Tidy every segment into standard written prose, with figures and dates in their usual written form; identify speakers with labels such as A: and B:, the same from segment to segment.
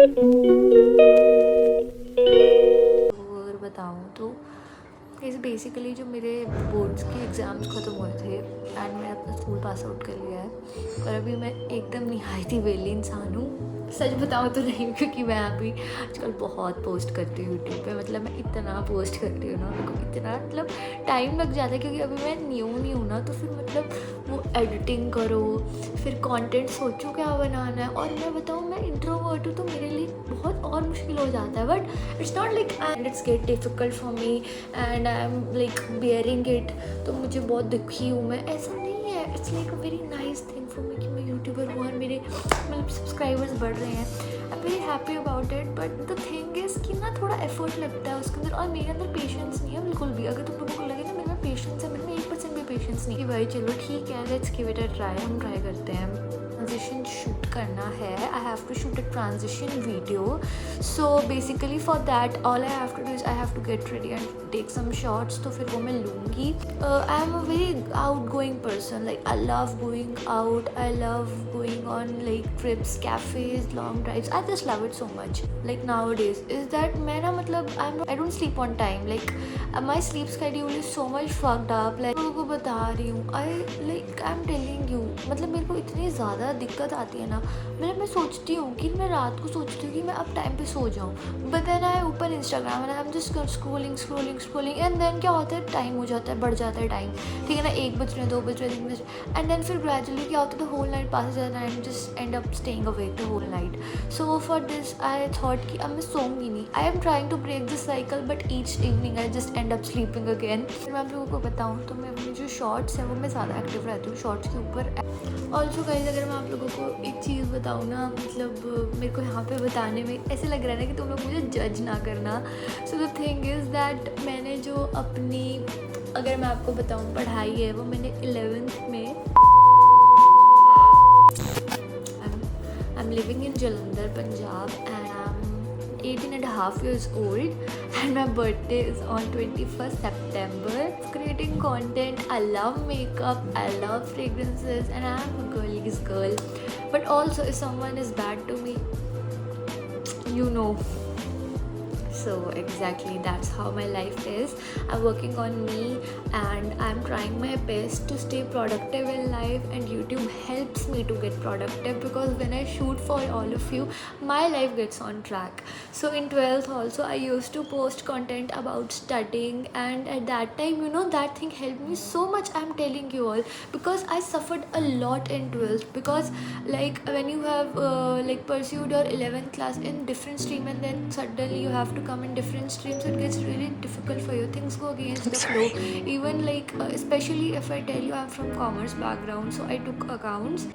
A: और बताऊँ तो इस बेसिकली जो मेरे बोर्ड्स के एग्ज़ाम्स ख़त्म हुए थे एंड मैंने अपना स्कूल पास आउट कर लिया है और अभी मैं एकदम निहायती वेली इंसान हूँ। सच बताऊँ तो नहीं, क्योंकि मैं अभी आजकल बहुत पोस्ट करती हूँ यूट्यूब पे। मतलब मैं इतना पोस्ट करती हूँ ना, मेरे को इतना मतलब टाइम लग जाता है, क्योंकि अभी मैं न्यू हूँ ना, तो फिर मतलब वो एडिटिंग करो, फिर कंटेंट सोचो क्या बनाना है। और मैं बताऊँ, मैं इंट्रोवर्ट हूँ तो मेरे लिए बहुत और मुश्किल हो जाता है, but it's not like and it's get difficult for me and I am like bearing it. तो मुझे बहुत दुखी हूँ मैं, ऐसा नहीं है। It's like a very nice thing for me कि मैं यूट्यूबर हूँ और मेरे मतलब सब्सक्राइबर्स बढ़ रहे हैं। I am very happy about it, but the thing is कि ना थोड़ा एफर्ट लगता है उसके अंदर, और मेरे अंदर पेशेंस नहीं है बिल्कुल भी। अगर तुम लोगों को लगे ना मेरे में पेशेंस है, मेरे में 1% भी पेशेंस नहीं है। भाई चलो ठीक है, let's give it a try, हम ट्राई करते हैं। ट्रांजिशन शूट करना है, I have to shoot a transition video. So basically for that all I have to do is I have to get ready and take some shots. तो फिर वो मैं लूँगी। I am a very outgoing person, like I love going out, I love going on like trips, cafes, long drives. I just love it so much. Like now days is that मैं ना मतलब I don't sleep on time, like my sleep schedule is so much fucked up. Like लोगों को बता रही हूँ, I am telling you, मतलब मेरे को इतनी ज़्यादा दिक्कत आती है ना। मैं सोचती हूँ कि मैं रात को सोचती हूँ कि मैं अब टाइम पे सो जाऊँ, but then I open Instagram and I am just scrolling and then क्या होता है, टाइम हो जाता है, बढ़ जाता है टाइम। ठीक है ना, 1 बज रहे हैं, 2 बज रहे हैं, 3 बज रहे हैं, एंड देन फिर ग्रेजुअली क्या होता है, द होल नाइट पास जाता है and just end up staying awake the whole night. So for this I thought कि अब मैं सोऊंगी नहीं। I am trying to break this cycle, but each evening I just end up sleeping again. फिर मैं आप लोगों को बताऊँ तो मैं अपने जो शॉर्ट्स हैं वो मैं ज़्यादा एक्टिव रहती हूँ शॉर्ट्स के ऊपर। ऑल्सो गाइस, अगर मैं आप लोगों को एक चीज़ बताऊँ ना, मतलब मेरे को यहाँ पे बताने में ऐसे लग रहा है ना कि तुम लोग मुझे जज ना करना। So the thing is that मैंने जो अपनी, अगर मैं आपको बताऊँ पढ़ाई है, वो मैंने 11th में I am living in Jalandhar, Punjab, and I'm 18.5 years old, and my birthday is on 21st September. Creating content, I love makeup, I love fragrances, and I'm a girly's girl. But also, if someone is bad to me, you know. So exactly, that's how my life is. I'm working on me and I'm trying my best to stay productive in life, and YouTube helps me to get productive, because when I shoot for all of you, my life gets on track. So in 12th also I used to post content about studying, and at that time, you know, that thing helped me so much, I'm telling you all, because I suffered a lot in 12th. Because like when you have like pursued your 11th class in different stream and then suddenly you have to come in different streams, it gets really difficult for you. Things go against the flow. Even like especially if I tell you, I'm from commerce background, so I took accounts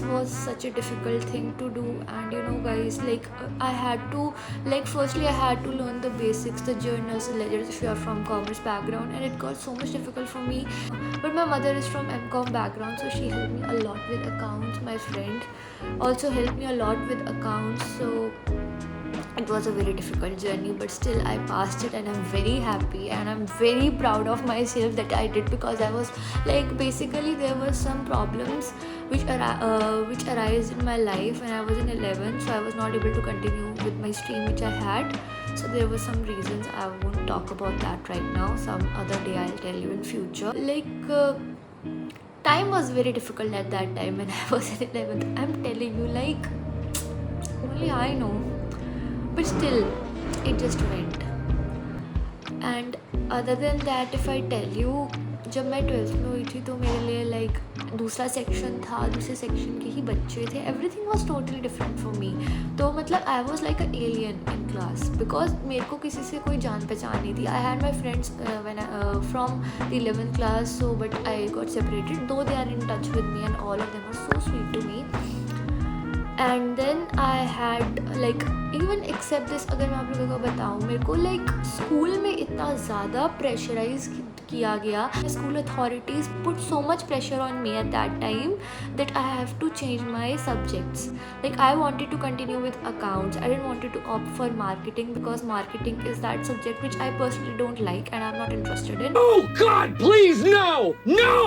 A: was such a difficult thing to do. And you know guys, like I had to, like firstly I had to learn the basics, the journals, the ledgers, if you are from commerce background, and it got so much difficult for me. But my mother is from MCOM background, so she helped me a lot with accounts. My friend also helped me a lot with accounts. So it was a very difficult journey, but still I passed it, and I'm very happy and I'm very proud of myself that I did. Because I was like, basically there were some problems which arise in my life when I was in 11th, so I was not able to continue with my stream which I had. So there were some reasons. I won't talk about that right now, some other day I'll tell you in future. Like time was very difficult at that time when I was in 11th, I'm telling you, like only I know. But still, it just went. And other than that, if I tell you, जब मैं 12th में हुई थी तो मेरे लिए like दूसरा section था, दूसरे सेक्शन के ही बच्चे थे, everything was totally different for me. तो मतलब I was like a alien in class, because मेरे को किसी से कोई जान पहचान नहीं थी. I had my friends from the 11th class, so but I got separated, though they are in touch with me and all of them are so sweet to me. And then I had like even except this, अगर मैं आप लोगों को बताऊँ, मेरे को like school में इतना ज़्यादा प्रेशराइज किया गया. School authorities put so much pressure on me at that time that I have to change my subjects. Like I wanted to continue with accounts, I didn't wanted to opt for marketing, because marketing is that subject which I personally don't like and I am not interested in.
B: Oh God, please, no! No!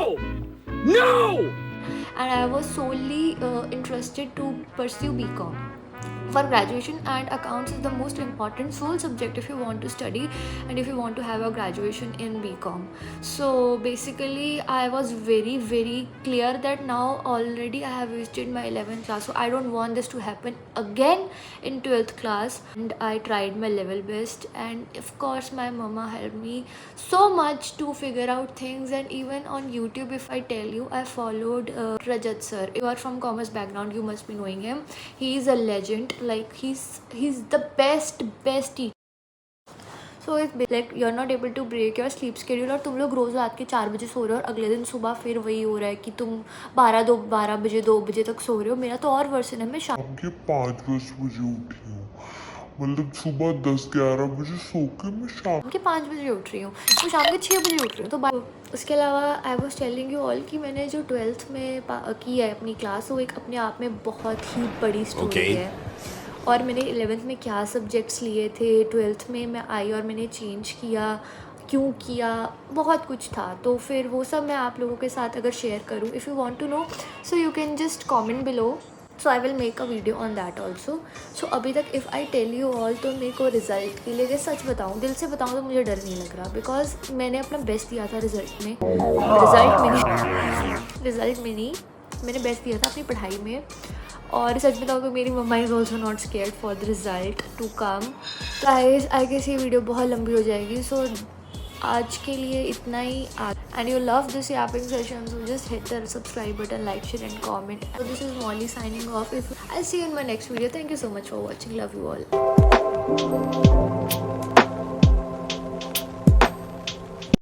B: No!
A: And I was solely interested to pursue BCom. for graduation, and accounts is the most important sole subject if you want to study and if you want to have a graduation in BCom. So basically I was very clear that now already I have wasted my 11th class, so I don't want this to happen again in 12th class. And I tried my level best, and of course my mama helped me so much to figure out things. And even on YouTube, if I tell you, I followed Rajat sir. If you are from commerce background, you must be knowing him. He is a legend. Like he's the best teacher. So it's like you're not able to break your sleep schedule, और तुम लोग रोज़ रात के 4 बजे सो रहे हो और अगले दिन सुबह फिर वही हो रहा है कि तुम 12 बजे 2 बजे तक सो रहे हो. मेरा तो और वर्सन है, मैं शाम
C: के 5-10 बजे उठी हूँ, मतलब सुबह 10-11 बजे सो के मैं शाम
A: के 5 बजे उठ रही हूँ, तो शाम के 6 बजे उठ रही हूँ. तो उसके अलावा I was telling you all कि मैंने जो 12th में की है अपनी क्लास, वो एक अपने आप में बहुत ही बड़ी स्टोरी है. और मैंने 11th में क्या सब्जेक्ट्स लिए थे, 12th में मैं आई और मैंने चेंज किया, क्यों किया, बहुत कुछ था. तो फिर वो सब मैं आप लोगों के साथ अगर शेयर करूँ, if you want to know, so you can just comment below, so I will make a video on that also. So अभी तक if I tell you all, तो मेरे को रिज़ल्ट के लिए सच बताऊँ, दिल से बताऊँ तो मुझे डर नहीं लग रहा, बिकॉज मैंने अपना बेस्ट दिया था रिज़ल्ट में. रिज़ल्ट में नहीं, मैंने बेस्ट दिया था अपनी पढ़ाई में. और सच बताऊँ तो मेरी mumma is also not scared for the result to come. तो आई गेस ये वीडियो बहुत लंबी हो जाएगी, सो आज के लिए इतना ही. And you love this yapping session, so just hit the subscribe button, like, share and comment. So this is Molly signing off. I'll see you in my next video. Thank you so much for watching. Love you all.